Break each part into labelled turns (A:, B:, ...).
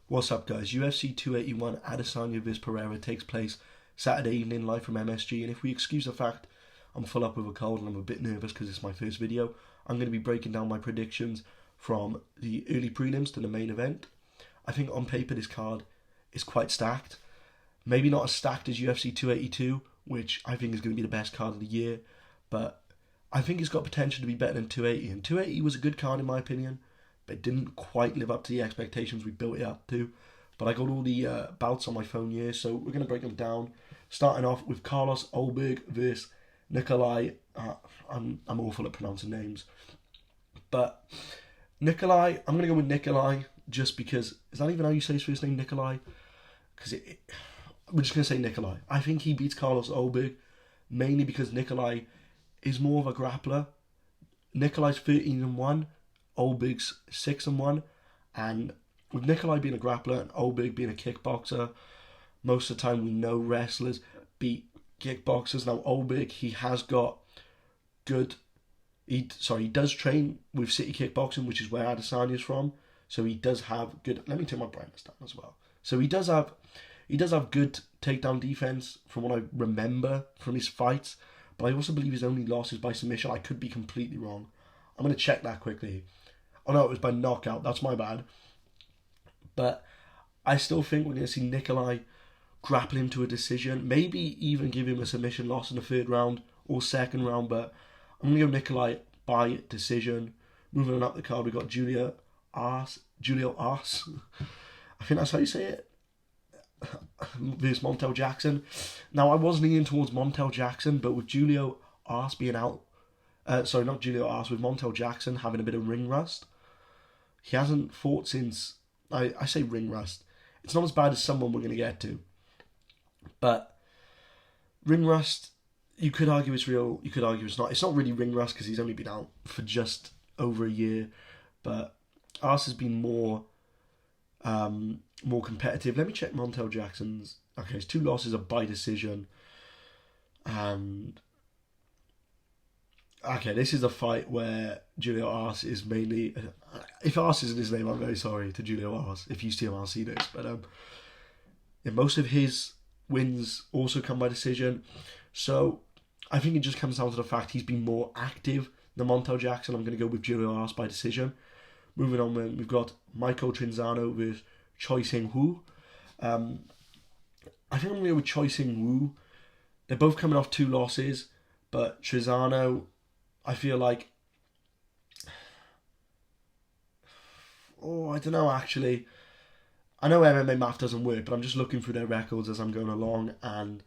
A: What's up, guys? UFC 281 Adesanya Vs Pereira takes place Saturday evening live from MSG, and if we excuse the fact I'm full up with a cold and I'm a bit nervous because it's my first video, I'm going to be breaking down my predictions from the early prelims to the main event. I think on paper this card is quite stacked. Maybe not as stacked as UFC 282, which I think is going to be the best card of the year, but I think it's got potential to be better than 280, and 280 was a good card in my opinion, but it didn't quite live up to the expectations we built it up to. But I got all the bouts on my phone here, so we're going to break them down. Starting off with Carlos Ulberg versus Nikolai. I'm awful at pronouncing names. But Nikolai, I'm going to go with Nikolai just because, is that even how you say his first name, Nikolai? Because we're just going to say Nikolai. I think he beats Carlos Ulberg, mainly because Nikolai is more of a grappler. Nikolai's 13-1. Ulberg's 6-1, and with Nikolai being a grappler and Ulberg being a kickboxer, most of the time we know wrestlers beat kickboxers. Now Ulberg, he has got good, he does train with City Kickboxing, which is where Adesanya's from, so he does have good, let me turn my brightness down as well. So he does have good takedown defense from what I remember from his fights, but I also believe his only loss is by submission. I could be completely wrong. I'm going to check that quickly. Oh no, it was by knockout. That's my bad. But I still think we're going to see Nikolai grapple him to a decision. Maybe even give him a submission loss in the third round or second round. But I'm going to go Nikolai by decision. Moving on up the card, we've got Julio Ars. I think that's how you say it. Versus Montel Jackson. Now, I was leaning towards Montel Jackson, but with Julio Ars being out, not Julio Ars, with Montel Jackson having a bit of ring rust. He hasn't fought since, I say ring rust. It's not as bad as someone we're going to get to. But ring rust, you could argue it's real, you could argue it's not. It's not really ring rust because he's only been out for just over a year. But Ars has been more competitive. Let me check Montel Jackson's. Okay, his 2 losses are by decision. And okay, this is a fight where Julio Ars is mainly... If Ars isn't his name, I'm very sorry to Julio Ars. If you see him, I'll see this. But most of his wins also come by decision. So I think it just comes down to the fact he's been more active than Montel Jackson. I'm going to go with Julio Ars by decision. Moving on, we've got Michael Trinzano with Choi Sing-woo. I think I'm going to go with Choi Sing-woo. They're both coming off 2 losses, but Trinzano, I feel like... I don't know, actually. I know MMA math doesn't work, but I'm just looking through their records as I'm going along, and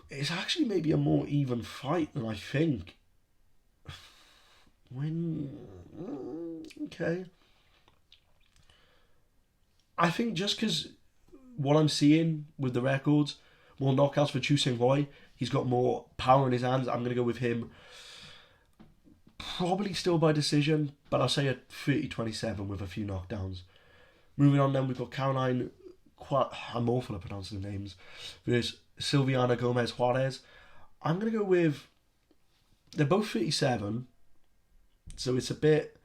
A: it's actually maybe a more even fight than I think. Okay. I think just because what I'm seeing with the records, more knockouts for Chu Sing-hoi, he's got more power in his hands. I'm going to go with him. Probably still by decision, but I'll say a 30-27 with a few knockdowns. Moving on then, we've got Caroline, I'm awful at pronouncing the names, versus Silviana Gomez Juarez. I'm going to go with, they're both 37, so it's a bit,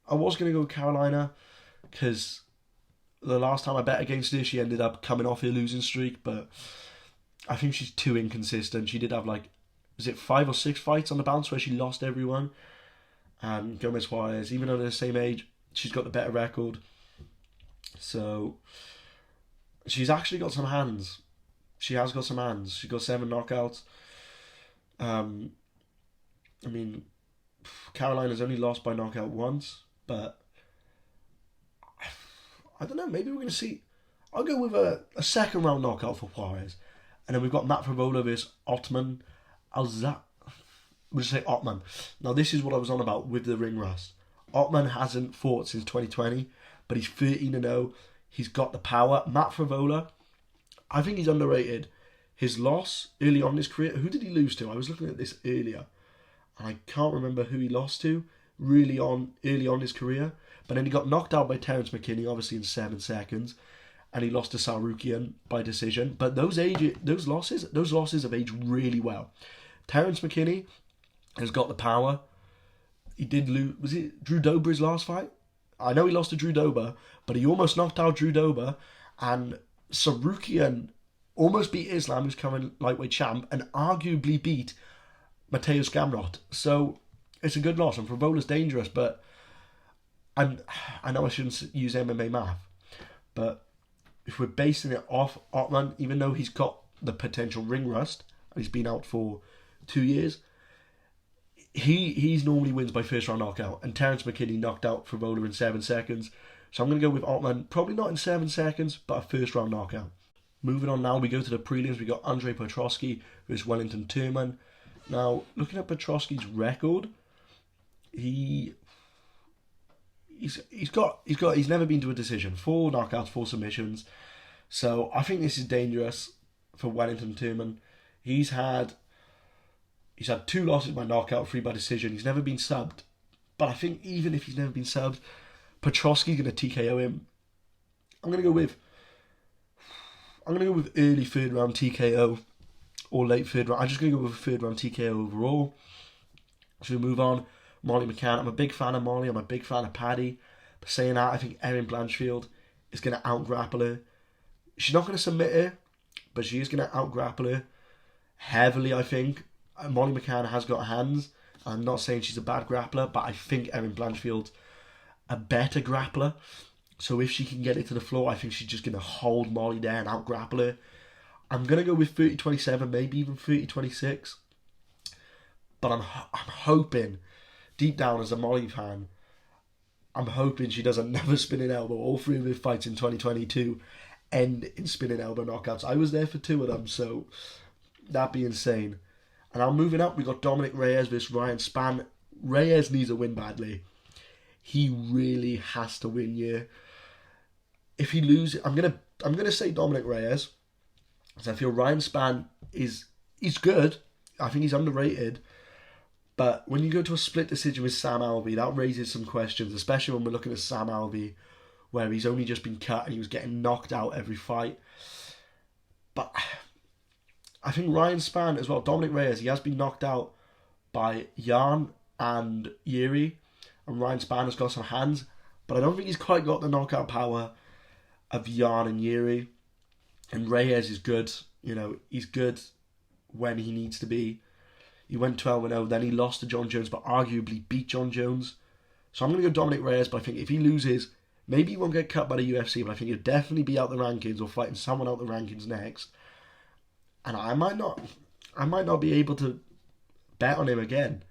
A: I was going to go with Carolina, because the last time I bet against her, she ended up coming off her losing streak, but I think she's too inconsistent. She did have was it 5 or 6 fights on the bounce where she lost everyone? And Gomez Juarez, even though they're the same age, she's got the better record. So she's actually got some hands. She has got some hands. She's got 7 knockouts. I mean, Carolina's only lost by knockout once, but I don't know, maybe we're going to see... I'll go with a second round knockout for Juarez. And then we've got Matt Favola versus Ottman Alzat. We'll just say Ottman. Now, this is what I was on about with the ring rust. Ottman hasn't fought since 2020, but he's 13-0. He's got the power. Matt Favola, I think he's underrated. His loss early on in his career, who did he lose to? I was looking at this earlier, and I can't remember who he lost to early on in his career. But then he got knocked out by Terence McKinney, obviously in 7 seconds, and he lost to Sarukian by decision. But those losses have aged really well. Terence McKinney has got the power. He did lose. Was it Drew Dobra's last fight? I know he lost to Drew Dober, but he almost knocked out Drew Dober, and Sarukian almost beat Islam, who's current lightweight champ, and arguably beat Mateusz Gamrot. So it's a good loss, and Fivola's dangerous, but I know I shouldn't use MMA math, but if we're basing it off Ottman, even though he's got the potential ring rust, and he's been out for 2 years, he's normally wins by first round knockout, and Terence McKinney knocked out Fivola in 7 seconds. So I'm going to go with Ottman, probably not in 7 seconds, but a first round knockout. Moving on now, we go to the prelims. We got Andre Petroski versus Wellington Turman. Now, looking at Petroski's record, he's never been to a decision. 4 knockouts, 4 submissions. So I think this is dangerous for Wellington Turman. He's had 2 losses by knockout, 3 by decision. He's never been subbed. But I think even if he's never been subbed, Petroski's going to TKO him. I'm going to go with early 3rd round TKO or late 3rd round. I'm just going to go with a 3rd round TKO overall. So we move on. Molly McCann. I'm a big fan of Molly. I'm a big fan of Paddy. But saying that, I think Erin Blanchfield is going to out-grapple her. She's not going to submit her, but she is going to out-grapple her heavily, I think. Molly McCann has got hands. I'm not saying she's a bad grappler, but I think Erin Blanchfield's a better grappler. So if she can get it to the floor, I think she's just going to hold Molly there and out-grapple her. I'm going to go with 30-27, maybe even 30-26. But I'm hoping, deep down as a Molly fan, I'm hoping she does another spinning elbow. All 3 of her fights in 2022 end in spinning elbow knockouts. I was there for 2 of them, so that'd be insane. And now moving up, we got Dominic Reyes versus Ryan Spann. Reyes needs a win badly. He really has to win here. If he loses, I'm gonna say Dominic Reyes, because I feel Ryan Spann he's good. I think he's underrated. But when you go to a split decision with Sam Alvey, that raises some questions, especially when we're looking at Sam Alvey, where he's only just been cut and he was getting knocked out every fight. But I think Ryan Spann as well, Dominic Reyes, he has been knocked out by Jan and Yuri, and Ryan Spann has got some hands, but I don't think he's quite got the knockout power of Jan and Yuri. And Reyes is good, he's good when he needs to be. He went 12-0, then he lost to John Jones, but arguably beat John Jones. So I'm going to go Dominic Reyes, but I think if he loses, maybe he won't get cut by the UFC, but I think he'll definitely be out the rankings or fighting someone out the rankings next. And I might not be able to bet on him again.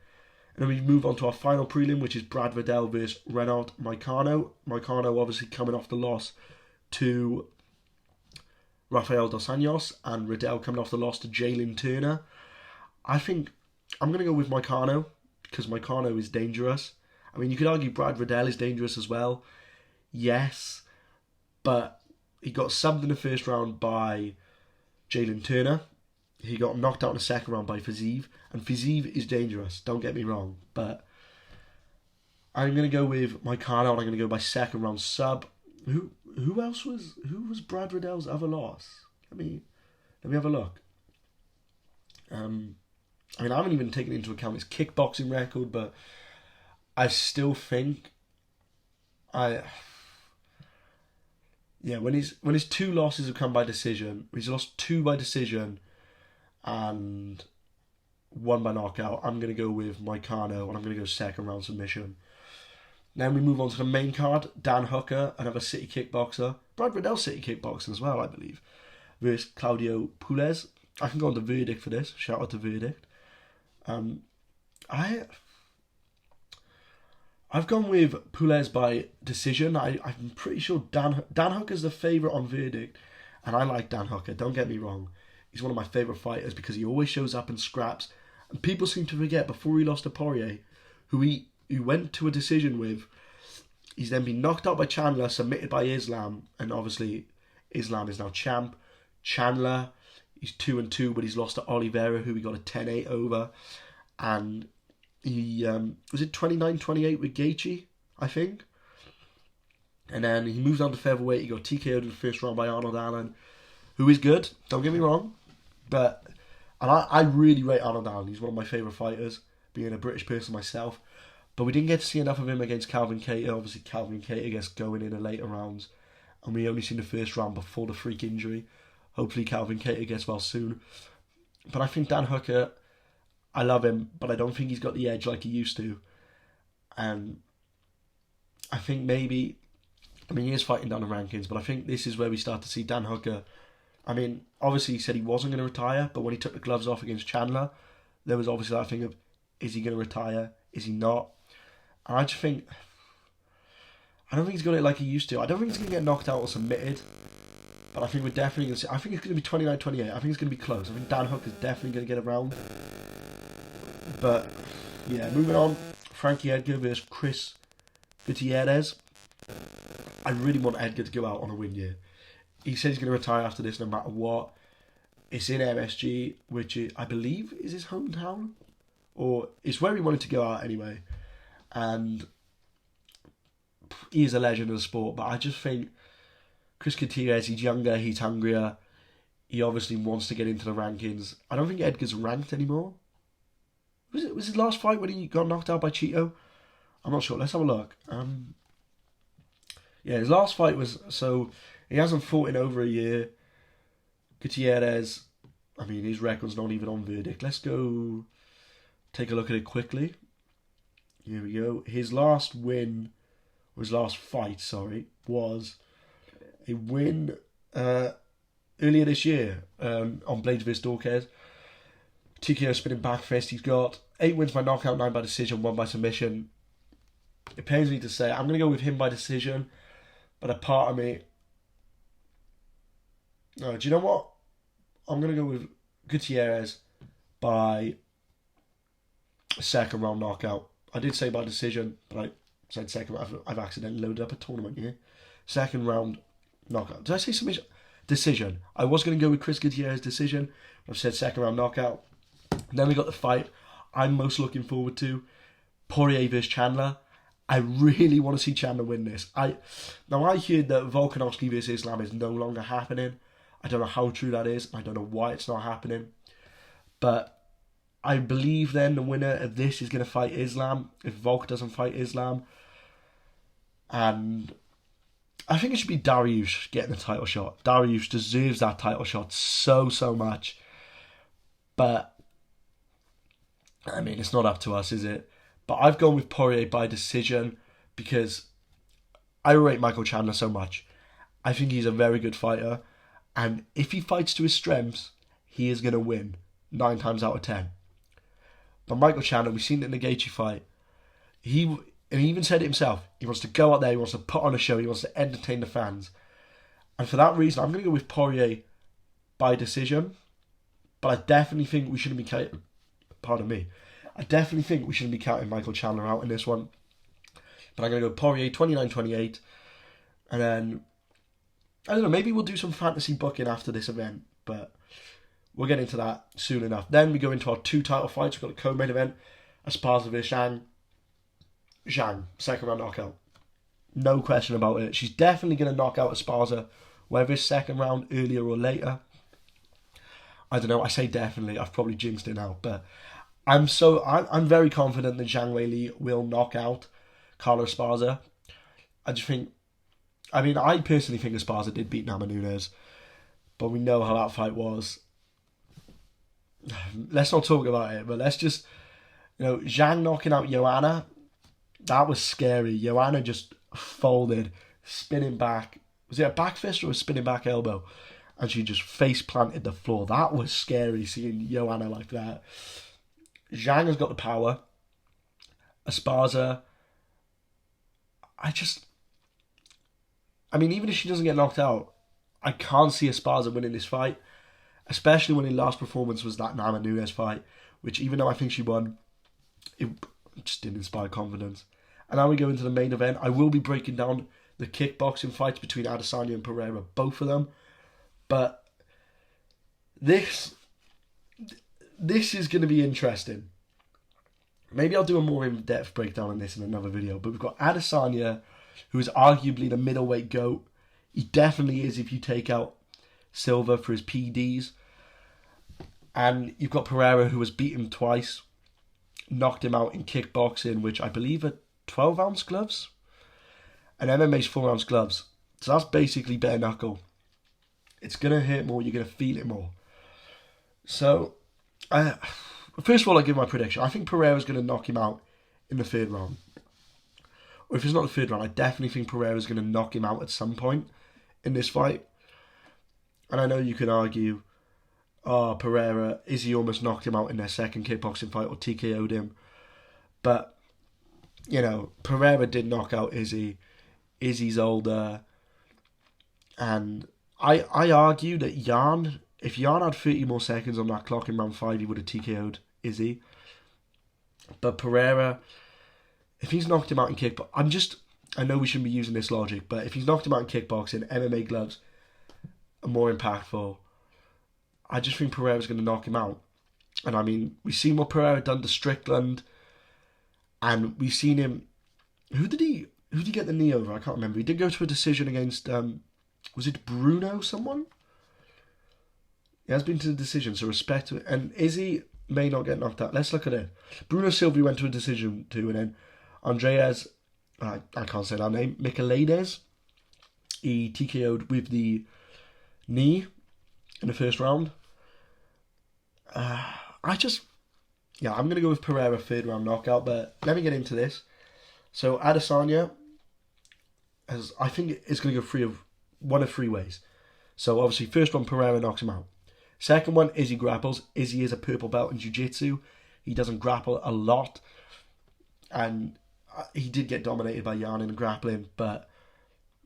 A: And then we move on to our final prelim, which is Brad Riddell versus Renault Moicano. Moicano obviously coming off the loss to Rafael Dos Anjos, and Riddell coming off the loss to Jalen Turner. I think I'm going to go with Moicano, because Moicano is dangerous. I mean, you could argue Brad Riddell is dangerous as well. Yes, but he got subbed in the first round by Jalen Turner. He got knocked out in the second round by Fiziev, and Fiziev is dangerous, don't get me wrong, but I'm going to go with Moicano, and I'm going to go by second round sub. Who was Brad Riddell's other loss? Let me have a look. I haven't even taken into account his kickboxing record, but I still think when his 2 losses have come by decision, he's lost 2 by decision and 1 by knockout, I'm going to go with Moicano, and I'm going to go second round submission. Then we move on to the main card. Dan Hooker, another City kickboxer. Brad Riddell City kickboxing as well, I believe. Versus Claudio Puelles. I can go on to Verdict for this. Shout out to Verdict. I've gone with Puelles by decision. I'm pretty sure Dan Hooker's the favourite on Verdict. And I like Dan Hooker, don't get me wrong. He's one of my favourite fighters because he always shows up in scraps. And people seem to forget, before he lost to Poirier, who he went to a decision with, he's then been knocked out by Chandler, submitted by Islam, and obviously Islam is now champ. Chandler, he's 2-2, but he's lost to Oliveira, who he got a 10-8 over. And he, was it 29-28 with Gaethje, I think? And then he moved on to featherweight. He got TKO'd in the first round by Arnold Allen, who is good, don't get me wrong. And I really rate Arnold Allen. He's one of my favourite fighters, being a British person myself. But we didn't get to see enough of him against Calvin Kattar. Obviously, Calvin Kattar gets going in the later rounds. And we only seen the first round before the freak injury. Hopefully Calvin Kattar gets well soon. But I think Dan Hooker, I love him, but I don't think he's got the edge like he used to. And I think maybe, he is fighting down the rankings, but I think this is where we start to see Dan Hooker. Obviously he said he wasn't going to retire, but when he took the gloves off against Chandler, there was obviously that thing of, is he going to retire? Is he not? And I just think, I don't think he's got it like he used to. I don't think he's going to get knocked out or submitted, but I think we're definitely going to see, I think it's going to be 29-28. I think it's going to be close. I think Dan Hooker's definitely going to get around. But, yeah, moving on. Frankie Edgar versus Chris Gutierrez. I really want Edgar to go out on a win year. He said he's going to retire after this no matter what. It's in MSG, which I believe is his hometown. Or it's where he wanted to go out anyway. And he is a legend of the sport. But I just think Chris Gutierrez, he's younger, he's hungrier. He obviously wants to get into the rankings. I don't think Edgar's ranked anymore. Was his last fight when he got knocked out by Cheeto? I'm not sure. Let's have a look. Yeah, his last fight was... So, he hasn't fought in over a year. Gutierrez, his record's not even on verdict. Let's go take a look at it quickly. Here we go. His last win, or his last fight, was a win earlier this year on Blades vs Dorquez. TKO spinning back fist. He's got 8 wins by knockout, 9 by decision, 1 by submission. It pains me to say, I'm going to go with him by decision, but a part of me... No, do you know what? I'm going to go with Gutierrez by a second round knockout. I did say by decision, but I said second round. I've accidentally loaded up a tournament here. Second round knockout. Did I say submission? Decision. I was going to go with Chris Gutierrez decision. I've said second round knockout. And then we got the fight I'm most looking forward to. Poirier vs Chandler. I really want to see Chandler win this. I heard that Volkanovski vs Islam is no longer happening. I don't know how true that is. I don't know why it's not happening. But I believe then the winner of this is going to fight Islam if Volk doesn't fight Islam. And I think it should be Dariush getting the title shot. Dariush deserves that title shot so much. But, it's not up to us, is it? But I've gone with Poirier by decision because I rate Michael Chandler so much. I think he's a very good fighter. And if he fights to his strengths, he is going to win 9 times out of 10. But Michael Chandler, we've seen it in the Gaethje fight. He even said it himself. He wants to go out there, he wants to put on a show, he wants to entertain the fans. And for that reason, I'm going to go with Poirier by decision. But I definitely think we shouldn't be counting... Pardon me. I definitely think we shouldn't be counting Michael Chandler out in this one. But I'm going to go Poirier 29-28. And then... I don't know, maybe we'll do some fantasy booking after this event, but we'll get into that soon enough. Then we go into our 2 title fights. We've got a co-main event, Esparza vs Zhang. Zhang, second round knockout. No question about it. She's definitely going to knock out Esparza, whether it's second round, earlier or later. I don't know, I say definitely, I've probably jinxed it now, but I'm very confident that Zhang Weili will knock out Carla Esparza. I just think... I personally think Esparza did beat Nama Nunes, but we know how that fight was. Let's not talk about it, but let's just... Zhang knocking out Joanna, that was scary. Joanna just folded, spinning back. Was it a back fist or a spinning back elbow? And she just face planted the floor. That was scary, seeing Joanna like that. Zhang has got the power. Esparza, even if she doesn't get knocked out, I can't see Esparza winning this fight, especially when her last performance was that Nama Nunes fight, which even though I think she won, it just didn't inspire confidence. And now we go into the main event. I will be breaking down the kickboxing fights between Adesanya and Pereira, both of them. But this is going to be interesting. Maybe I'll do a more in-depth breakdown on this in another video. But we've got Adesanya, who is arguably the middleweight GOAT. He definitely is if you take out Silva for his PDs. And you've got Pereira, who has beaten twice. knocked him out in kickboxing, which I believe are 12-ounce gloves, and MMA's 4-ounce gloves. So that's basically bare knuckle. It's going to hurt more, you're going to feel it more. So, first of all, I give my prediction. I think Pereira's going to knock him out in the 3rd round. Or if it's not the 3rd round, I definitely think Pereira's going to knock him out at some point in this fight. And I know you can argue, Pereira, Izzy almost knocked him out in their second kickboxing fight or TKO'd him. But, you know, Pereira did knock out Izzy. Izzy's older. And I argue that if Jan had 30 more seconds on that clock in round 5, he would have TKO'd Izzy. But Pereira, if he's knocked him out in kickboxing, I know we shouldn't be using this logic, but if he's knocked him out in kickboxing, MMA gloves are more impactful. I just think Pereira's going to knock him out. And I mean, we've seen what Pereira done to Strickland, and we've seen him. Who did he get the knee over? I can't remember. He did go to a decision against, was it Bruno someone? He has been to the decision, so respect to it. And Izzy may not get knocked out. Let's look at it. Bruno Silva went to a decision too, and then Andreas, I can't say that name, Michaelides, he TKO'd with the knee in the 1st round. I'm going to go with Pereira 3rd round knockout, but let me get into this. So Adesanya, I think it's going to go one of 3 ways. So obviously, 1st one, Pereira knocks him out. 2nd one, Izzy grapples. Izzy is a purple belt in jiu-jitsu. He doesn't grapple a lot, and he did get dominated by Jan in the grappling, but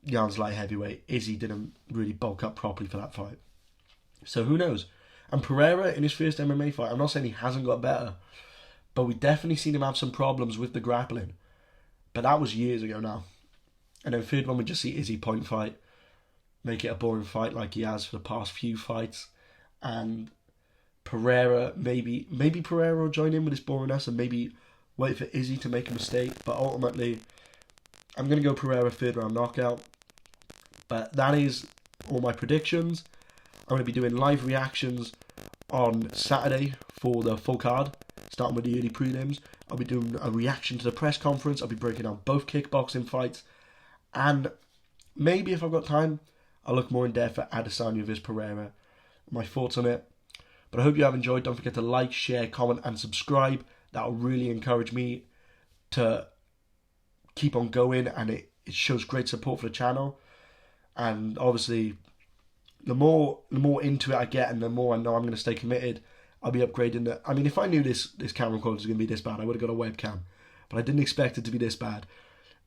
A: Jan's light heavyweight. Izzy didn't really bulk up properly for that fight. So who knows? And Pereira, in his first MMA fight, I'm not saying he hasn't got better, but we definitely seen him have some problems with the grappling. But that was years ago now. And then 3rd one, we just see Izzy point fight, make it a boring fight like he has for the past few fights. And Pereira, maybe Pereira will join in with his boringness and maybe wait for Izzy to make a mistake. But ultimately, I'm going to go Pereira 3rd round knockout. But that is all my predictions. I'm going to be doing live reactions on Saturday for the full card, starting with the early prelims. I'll be doing a reaction to the press conference. I'll be breaking down both kickboxing fights. And maybe if I've got time, I'll look more in depth at Adesanya vs Pereira, my thoughts on it. But I hope you have enjoyed. Don't forget to like, share, comment and subscribe. That will really encourage me to keep on going, and it shows great support for the channel. And obviously, the more into it I get, and the more I know I'm going to stay committed, I'll be upgrading it. I mean, if I knew this camera quality was going to be this bad, I would have got a webcam. But I didn't expect it to be this bad.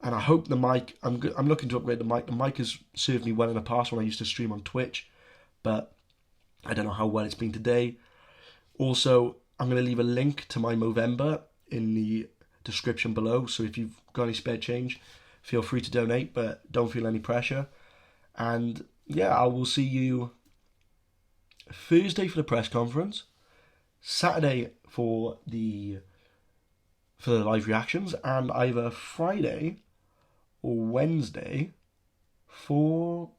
A: And I hope the mic, I'm looking to upgrade the mic. The mic has served me well in the past when I used to stream on Twitch, but I don't know how well it's been today. Also, I'm going to leave a link to my Movember in the description below. So if you've got any spare change, feel free to donate, but don't feel any pressure. And yeah, I will see you Thursday for the press conference, Saturday for the live reactions, and either Friday or Wednesday for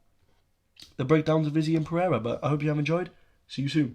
A: the breakdowns of Izzy and Pereira. But I hope you have enjoyed. See you soon.